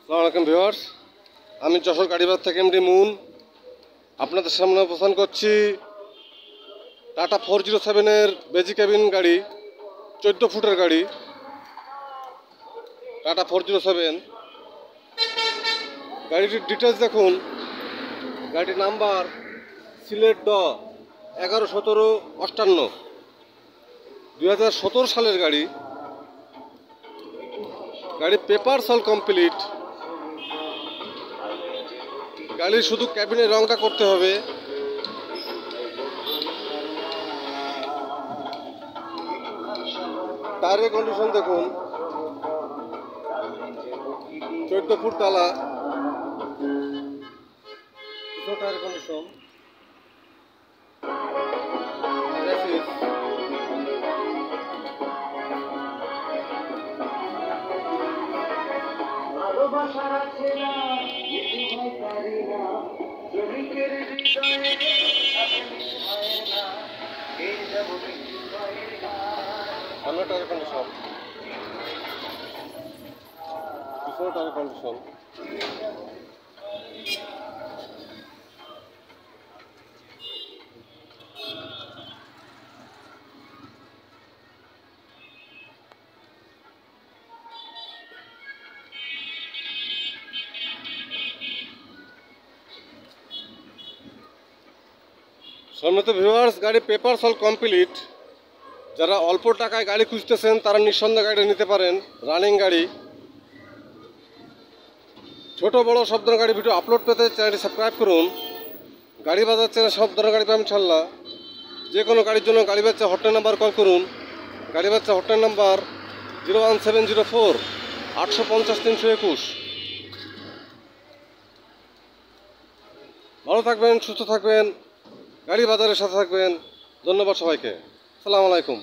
আসসালামু আলাইকুম ভিউয়ার্স, আমি যশোর গাড়িবাজার থেকে এমডি মুন আপনাদের সামনে উপস্থান করছি টাটা 407-এর বেজি ক্যাবিন গাড়ি, 14 ফুটের গাড়ি টাটা 407। গাড়িটির ডিটেলস দেখুন। গাড়িটির নাম্বার সিলেট 11-17-58, 2017 সালের গাড়ি। গাড়ির পেপারস অল কমপ্লিট। গাড়ির শুধু ক্যাবিনের রংটা করতে হবে। টায়ারের কন্ডিশন দেখুন, 14 ফুট টালা টায়ারের কন্ডিশন। টায়ারের কন্ডিশন, টায়ারের কন্ডিশন। সম্মানিত ভিউয়ার্স, গাড়ি পেপারস অল কমপ্লিট। যারা অল্প টাকায় গাড়ি খুঁজতেছেন তারা নিঃসন্দেহে গাড়ি নিতে পারেন। রানিং গাড়ি। ছোট বড় সব ধরনের গাড়ি ভিডিও আপলোড পেতে চ্যানেলটি সাবস্ক্রাইব করুন। গাড়ি বাজার চ্যানেল সব ধরনের গাড়ি পাবেন ইনশাআল্লাহ। যে কোনো গাড়ির জন্য গাড়ি বাচ্চা হটলাইন নাম্বার কল করুন। গাড়ি বাচ্চা হটলাইন নাম্বার 01704-850-321। ভালো থাকবেন, সুস্থ থাকবেন, গাড়ি বাজারের সাথে থাকবেন। ধন্যবাদ সবাইকে। আসসালামু আলাইকুম।